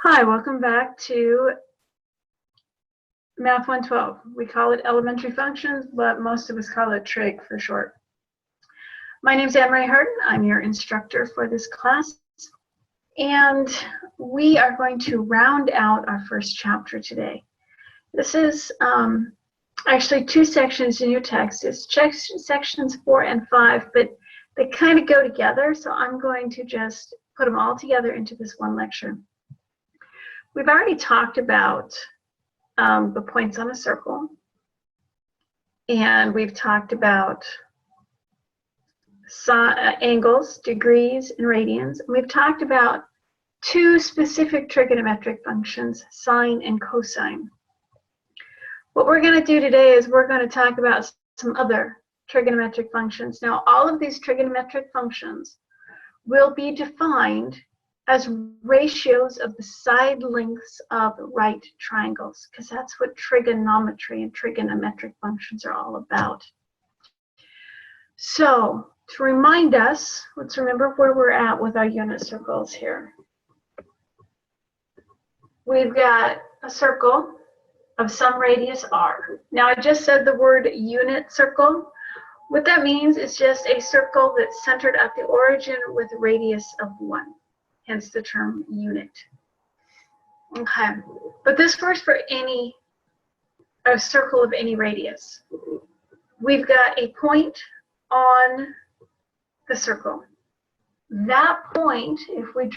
Hi, welcome back to Math 112. We call it elementary functions, but most of us call it trig for short. My name is Anne-Marie Harden. I'm your instructor for this class. And we are going to round out our first chapter today. This is actually two sections in your text. It's sections 4 and 5, but they kind of go together. So I'm going to just put them all together into this one lecture. We've already talked about the points on a circle, and we've talked about angles, degrees, and radians. And we've talked about two specific trigonometric functions, sine and cosine. What we're going to do today is we're going to talk about some other trigonometric functions. Now, all of these trigonometric functions will be defined as ratios of the side lengths of right triangles, because that's what trigonometry and trigonometric functions are all about. So, to remind us, let's remember where we're at with our unit circles here. We've got a circle of some radius r. Now, I just said the word unit circle. What that means is just a circle that's centered at the origin with a radius of 1. Hence the term unit. Okay, but this works for a circle of any radius. We've got a point on the circle. That point, if we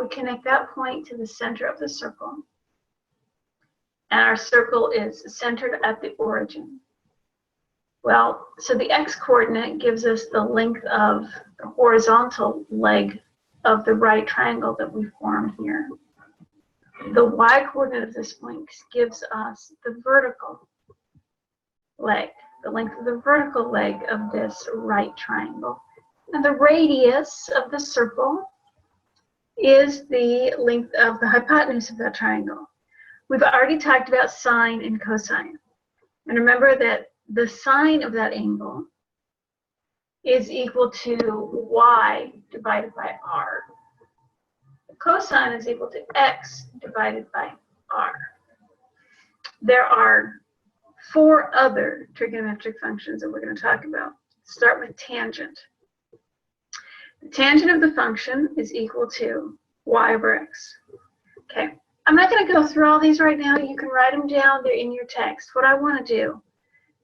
connect that point to the center of the circle, and our circle is centered at the origin. Well, so the x-coordinate gives us the length of the horizontal leg of the right triangle that we formed here. The y-coordinate of this point gives us the vertical leg, the length of the vertical leg of this right triangle. And the radius of the circle is the length of the hypotenuse of that triangle. We've already talked about sine and cosine. And remember that the sine of that angle is equal to y divided by r. Cosine is equal to x divided by r. There are 4 other trigonometric functions that we're going to talk about. Let's start with tangent. The tangent of the function is equal to y over x. Okay, I'm not going to go through all these right now. You can write them down. They're in your text. What I want to do,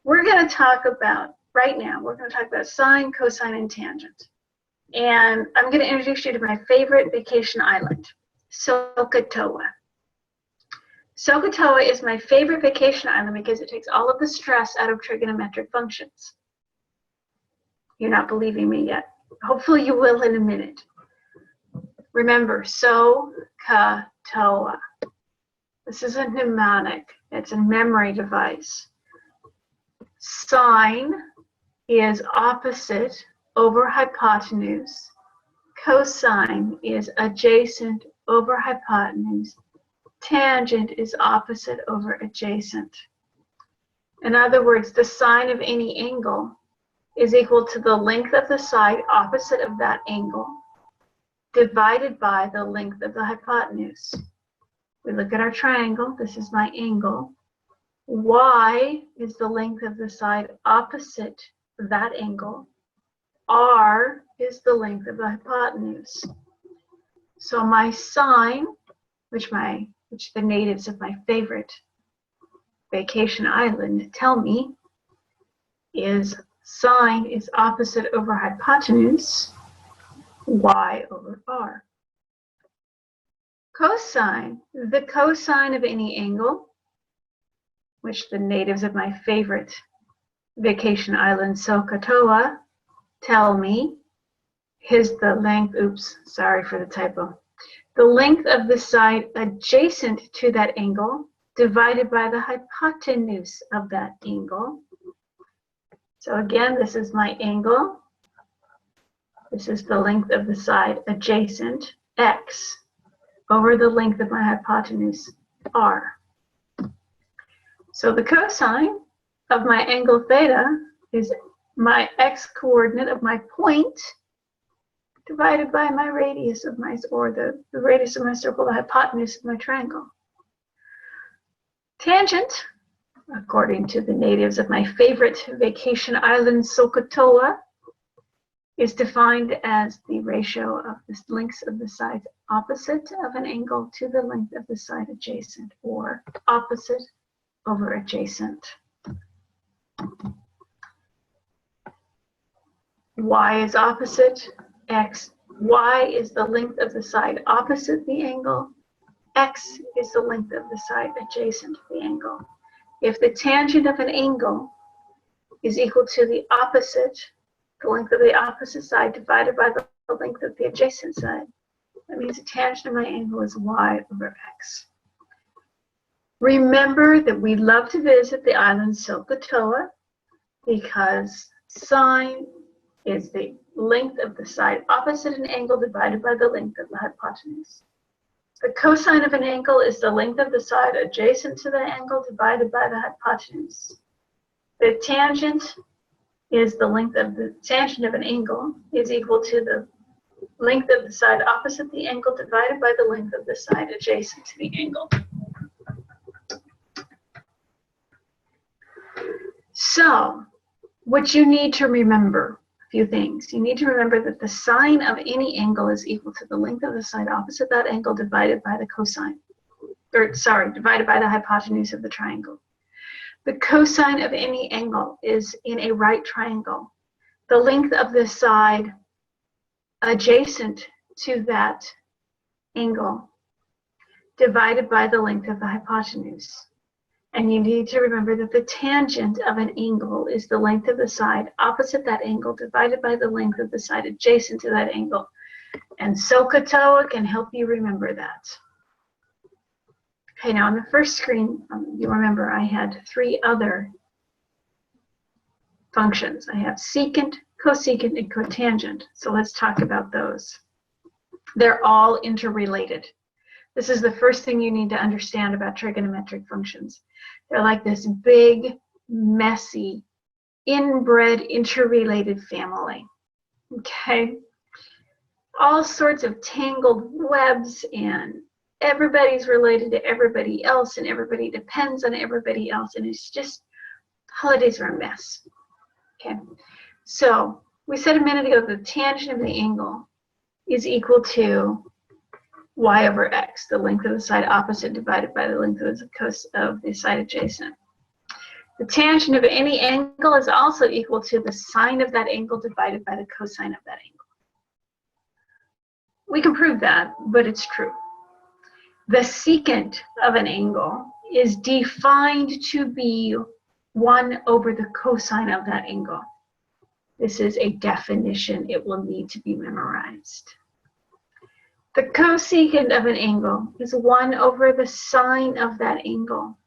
we're going to talk about right now, we're going to talk about sine, cosine, and tangent. And I'm going to introduce you to my favorite vacation island, Sokotoa. Sokotoa is my favorite vacation island because it takes all of the stress out of trigonometric functions. You're not believing me yet. Hopefully you will in a minute. Remember, Sokotoa. This is a mnemonic. It's a memory device. Sine is opposite over hypotenuse. Cosine is adjacent over hypotenuse. Tangent is opposite over adjacent. In other words, the sine of any angle is equal to the length of the side opposite of that angle divided by the length of the hypotenuse. We look at our triangle. This is my angle. Y is the length of the side opposite that angle. R is the length of the hypotenuse. So my sine, which the natives of my favorite vacation island tell me, is sine is opposite over hypotenuse, y over r. Cosine, the cosine of any angle, which the natives of my favorite vacation island, Sokotoa, tell me is the length, oops, sorry for the typo, the length of the side adjacent to that angle divided by the hypotenuse of that angle. So again, this is my angle. This is the length of the side adjacent, x, over the length of my hypotenuse, r. So the cosine of my angle theta is my x-coordinate of my point divided by my radius of my, or the radius of my circle, the hypotenuse of my triangle. Tangent, according to the natives of my favorite vacation island, Sokotoa, is defined as the ratio of the lengths of the sides opposite of an angle to the length of the side adjacent, or opposite over adjacent. Y is opposite, x. Y is the length of the side opposite the angle. X is the length of the side adjacent to the angle. If the tangent of an angle is equal to the opposite, the length of the opposite side divided by the length of the adjacent side, that means the tangent of my angle is y over x. Remember that we love to visit the island Sokotoa because sine is the length of the side opposite an angle divided by the length of the hypotenuse. The cosine of an angle is the length of the side adjacent to the angle divided by the hypotenuse. The tangent is the length of the tangent of an angle is equal to the length of the side opposite the angle divided by the length of the side adjacent to the angle. So, what you need to remember, a few things. You need to remember that the sine of any angle is equal to the length of the side opposite that angle divided by the cosine, divided by the hypotenuse of the triangle. The cosine of any angle is in a right triangle. The length of the side adjacent to that angle divided by the length of the hypotenuse. And you need to remember that the tangent of an angle is the length of the side opposite that angle divided by the length of the side adjacent to that angle. And Sokotoa can help you remember that. Okay, now on the first screen, you remember I had three other functions. I have secant, cosecant, and cotangent. So let's talk about those. They're all interrelated. This is the first thing you need to understand about trigonometric functions. They're like this big, messy, inbred, interrelated family. Okay? All sorts of tangled webs, and everybody's related to everybody else, and everybody depends on everybody else, and it's just, holidays are a mess. Okay? So, we said a minute ago that the tangent of the angle is equal to y over x, the length of the side opposite divided by the length of the side adjacent. The tangent of any angle is also equal to the sine of that angle divided by the cosine of that angle. We can prove that, but it's true. The secant of an angle is defined to be 1 over the cosine of that angle. This is a definition. It will need to be memorized. The cosecant of an angle is 1 over the sine of that angle.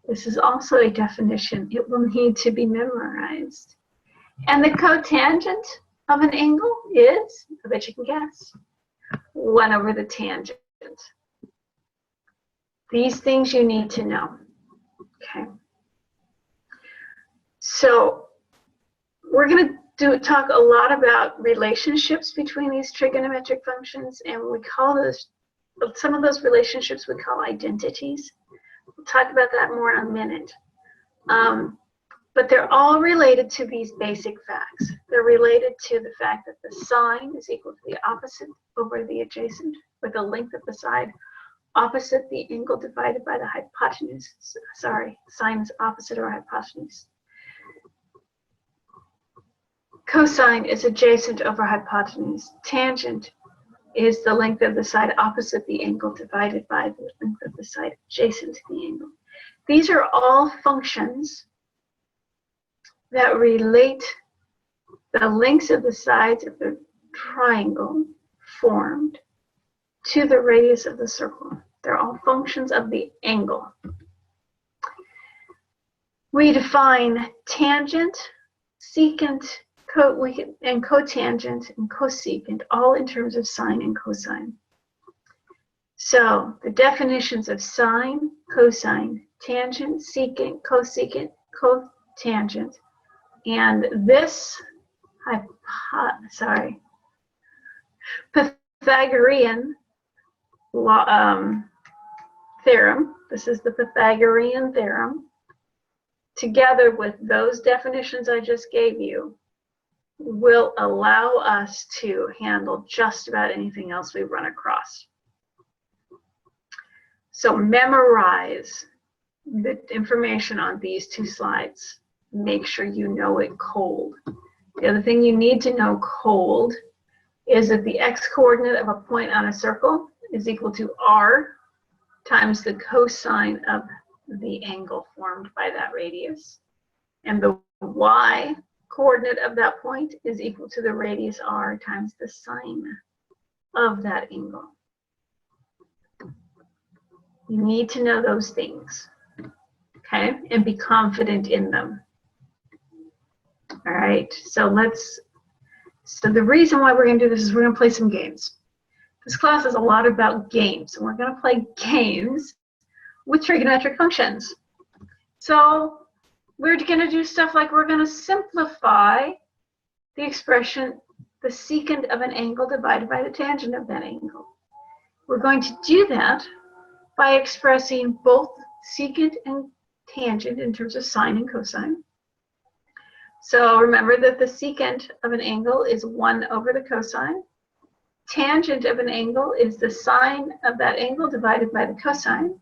This is also a definition. It will need to be memorized. And the cotangent of an angle is, I bet you can guess, 1 over the tangent. These things you need to know. Okay. So we're going to talk a lot about relationships between these trigonometric functions, and we call those, some of those relationships we call identities. We'll talk about that more in a minute. But they're all related to these basic facts. They're related to the fact that the sine is equal to the opposite over the adjacent, or the length of the side opposite the angle divided by the hypotenuse. Sorry, sine is opposite over hypotenuse. Cosine is adjacent over hypotenuse. Tangent is the length of the side opposite the angle divided by the length of the side adjacent to the angle. These are all functions that relate the lengths of the sides of the triangle formed to the radius of the circle. They're all functions of the angle. We define tangent, secant, and cotangent and cosecant, all in terms of sine and cosine. So the definitions of sine, cosine, tangent, secant, cosecant, cotangent, and this, Pythagorean theorem, this is the Pythagorean theorem, together with those definitions I just gave you, will allow us to handle just about anything else we run across. So memorize the information on these two slides. Make sure you know it cold. The other thing you need to know cold is that the x-coordinate of a point on a circle is equal to r times the cosine of the angle formed by that radius. And the y-coordinate of that point is equal to the radius r times the sine of that angle. You need to know those things, okay, and be confident in them. All right, so the reason why we're going to do this is we're going to play some games. This class is a lot about games, and we're going to play games with trigonometric functions. So we're going to do stuff like we're going to simplify the expression, the secant of an angle divided by the tangent of that angle. We're going to do that by expressing both secant and tangent in terms of sine and cosine. So remember that the secant of an angle is 1 over the cosine. Tangent of an angle is the sine of that angle divided by the cosine.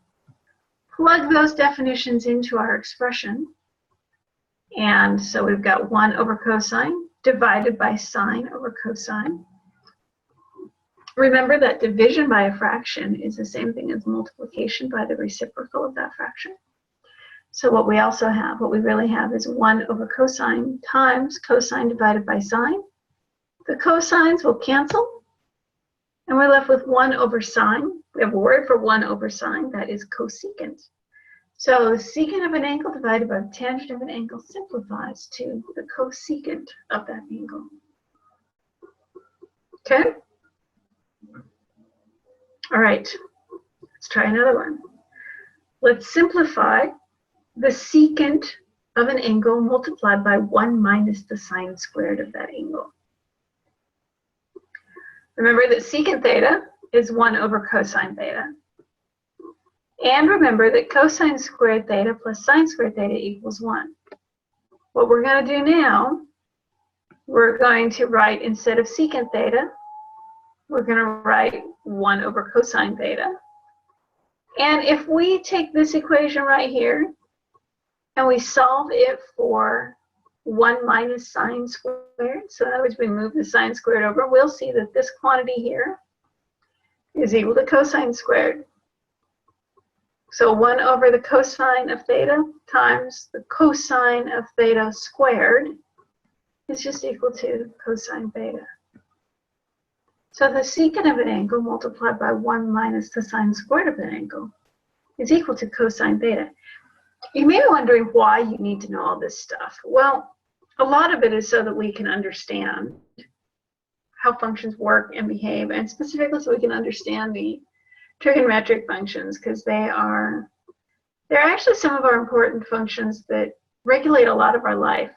Plug those definitions into our expression. And so we've got 1 over cosine divided by sine over cosine. Remember that division by a fraction is the same thing as multiplication by the reciprocal of that fraction. So what we also have, what we really have is 1 over cosine times cosine divided by sine. The cosines will cancel, and we're left with 1 over sine. We have a word for 1 over sine, that is cosecant. So the secant of an angle divided by the tangent of an angle simplifies to the cosecant of that angle. Okay? All right, let's try another one. Let's simplify the secant of an angle multiplied by 1 minus the sine squared of that angle. Remember that secant theta is 1 over cosine theta. And remember that cosine squared theta plus sine squared theta equals 1. What we're going to do now, we're going to write, instead of secant theta, we're going to write 1 over cosine theta. And if we take this equation right here, and we solve it for 1 minus sine squared, so in other words, we move the sine squared over, we'll see that this quantity here is equal to cosine squared. So 1 over the cosine of theta times the cosine of theta squared is just equal to cosine theta. So the secant of an angle multiplied by 1 minus the sine squared of an angle is equal to cosine theta. You may be wondering why you need to know all this stuff. Well, a lot of it is so that we can understand how functions work and behave, and specifically so we can understand the trigonometric functions, because they're actually some of our important functions that regulate a lot of our life.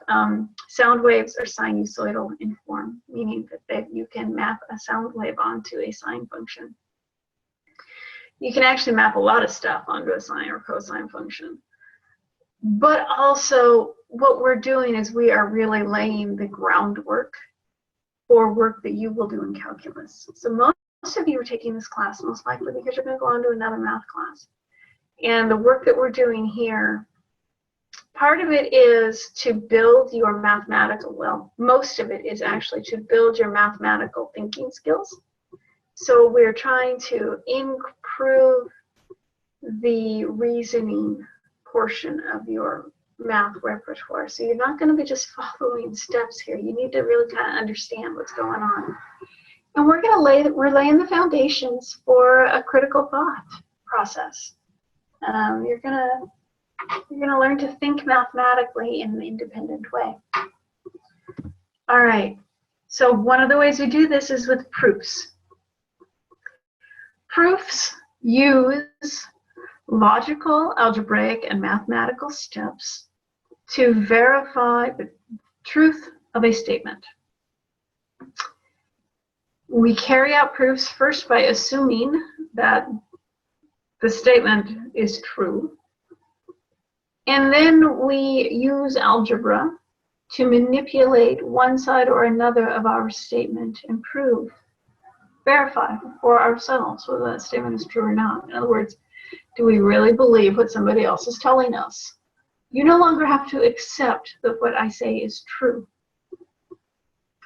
Sound waves are sinusoidal in form, meaning that you can map a sound wave onto a sine function. You can actually map a lot of stuff onto a sine or cosine function. But also, what we're doing is we are really laying the groundwork for work that you will do in calculus. So most of you are taking this class most likely because you're going to go on to another math class. And the work that we're doing here, part of it is to build your mathematical, well, most of it is actually to build your mathematical thinking skills. So we're trying to improve the reasoning portion of your math repertoire. So you're not going to be just following steps here. You need to really kind of understand what's going on. And we're laying the foundations for a critical thought process. You're gonna learn to think mathematically in an independent way. All right. So one of the ways we do this is with proofs. Proofs use logical, algebraic, and mathematical steps to verify the truth of a statement. We carry out proofs first by assuming that the statement is true. And then we use algebra to manipulate one side or another of our statement and prove, verify for ourselves whether that statement is true or not. In other words, do we really believe what somebody else is telling us? You no longer have to accept that what I say is true.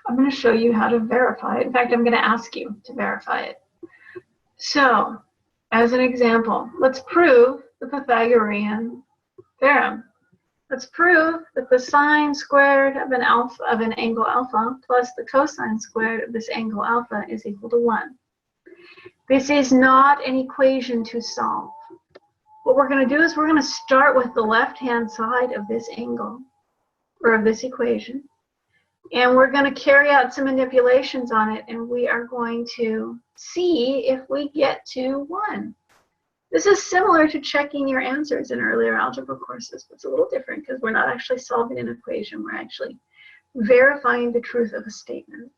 I'm going to show you how to verify it. In fact, I'm going to ask you to verify it. So, as an example, let's prove the Pythagorean theorem. Let's prove that the sine squared of an angle alpha plus the cosine squared of this angle alpha is equal to 1. This is not an equation to solve. What we're going to do is we're going to start with the left-hand side of this angle, or of this equation, and we're going to carry out some manipulations on it, and we are going to see if we get to 1. This is similar to checking your answers in earlier algebra courses, but it's a little different because we're not actually solving an equation. We're actually verifying the truth of a statement.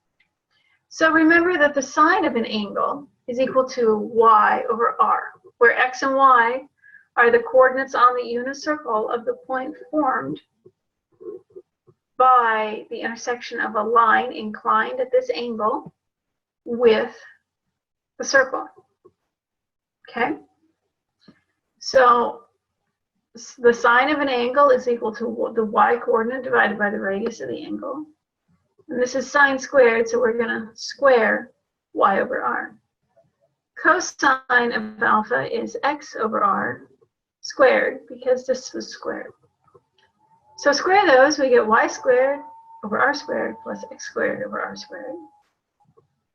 So remember that the sine of an angle is equal to y over r, where x and y are the coordinates on the unit circle of the point formed by the intersection of a line inclined at this angle with the circle. Okay? So the sine of an angle is equal to the y coordinate divided by the radius of the angle. And this is sine squared, so we're going to square y over r. Cosine of alpha is x over r squared, because this was squared. So square those, we get y squared over r squared plus x squared over r squared.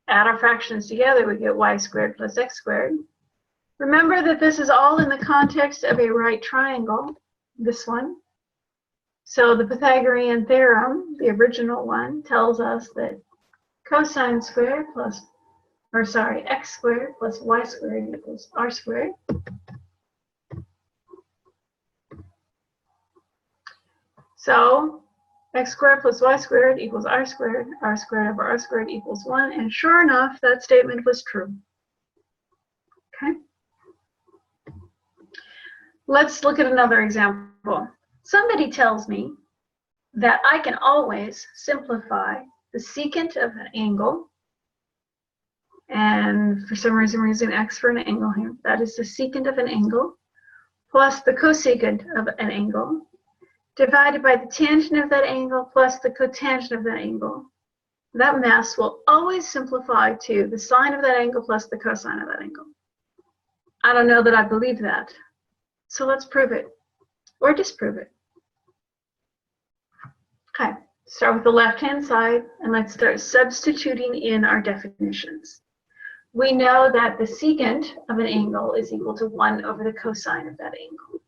Add our fractions together, we get y squared plus x squared. Remember that this is all in the context of a right triangle, this one. So the Pythagorean theorem, the original one, tells us that cosine squared x squared plus y squared equals r squared. So x squared plus y squared equals r squared over r squared equals 1, and sure enough, that statement was true. Okay? Let's look at another example. Somebody tells me that I can always simplify the secant of an angle, and for some reason we're using x for an angle here. That is the secant of an angle plus the cosecant of an angle divided by the tangent of that angle plus the cotangent of that angle. That mess will always simplify to the sine of that angle plus the cosine of that angle. I don't know that I believe that. So let's prove it, or disprove it. Okay, start with the left-hand side, and let's start substituting in our definitions. We know that the secant of an angle is equal to 1 over the cosine of that angle.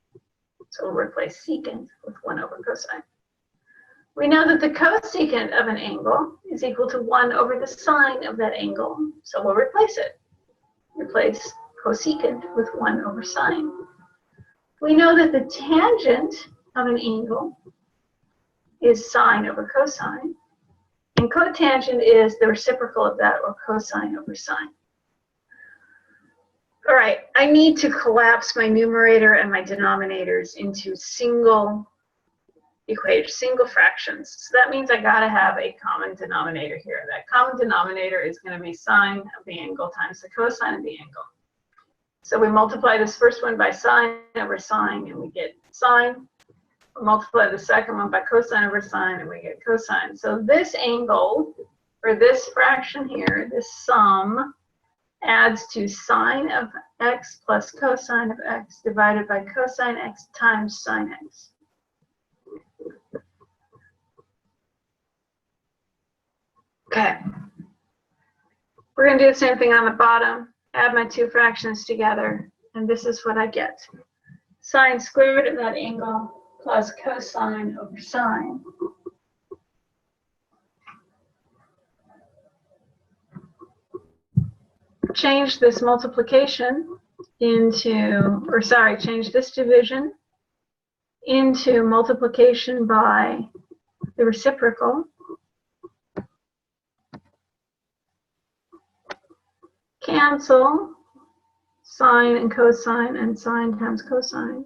So we'll replace secant with 1 over cosine. We know that the cosecant of an angle is equal to 1 over the sine of that angle. So we'll replace it. Replace cosecant with 1 over sine. We know that the tangent of an angle is sine over cosine, and cotangent is the reciprocal of that, or cosine over sine. All right, I need to collapse my numerator and my denominators into single equations, single fractions. So that means I gotta have a common denominator here. That common denominator is gonna be sine of the angle times the cosine of the angle. So we multiply this first one by sine over sine, and we get sine. We multiply the second one by cosine over sine, and we get cosine. So this angle, or this fraction here, this sum, adds to sine of x plus cosine of x divided by cosine x times sine x. Okay. We're going to do the same thing on the bottom. Add my two fractions together, and this is what I get. Sine squared of that angle plus cosine over sine. Change this multiplication into, change this division into multiplication by the reciprocal. cancel sine and cosine and sine times cosine.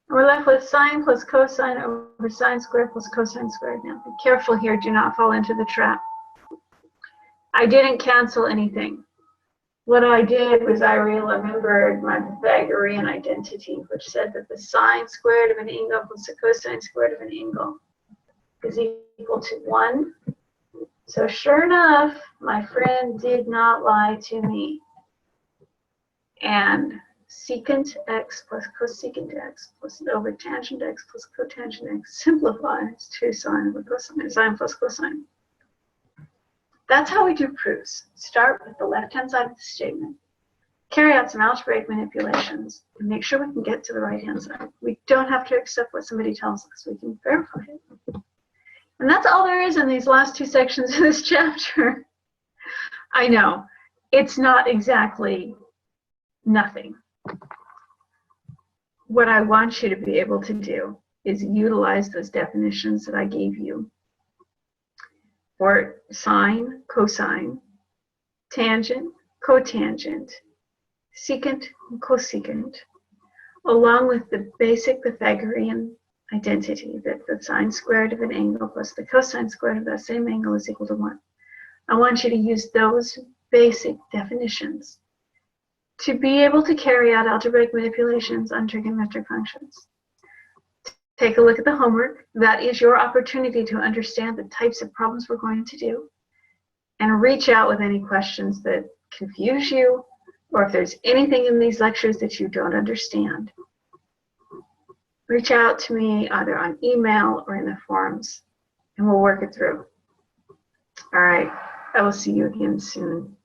And we're left with sine plus cosine over sine squared plus cosine squared. Now be careful here, do not fall into the trap. I didn't cancel anything. What I did was I remembered my Pythagorean identity, which said that the sine squared of an angle plus the cosine squared of an angle is equal to 1. So sure enough, my friend did not lie to me. And secant x plus cosecant x plus over tangent x plus cotangent x simplifies to sine over cosine, sine plus cosine. That's how we do proofs. Start with the left-hand side of the statement, carry out some algebraic manipulations, and make sure we can get to the right-hand side. We don't have to accept what somebody tells us. We can verify it. And that's all there is in these last 2 sections of this chapter. I know, it's not exactly nothing. What I want you to be able to do is utilize those definitions that I gave you for sine, cosine, tangent, cotangent, secant, and cosecant, along with the basic Pythagorean identity that the sine squared of an angle plus the cosine squared of that same angle is equal to 1. I want you to use those basic definitions to be able to carry out algebraic manipulations on trigonometric functions. Take a look at the homework. That is your opportunity to understand the types of problems we're going to do, and reach out with any questions that confuse you, or if there's anything in these lectures that you don't understand. Reach out to me either on email or in the forums, and we'll work it through. All right, I will see you again soon.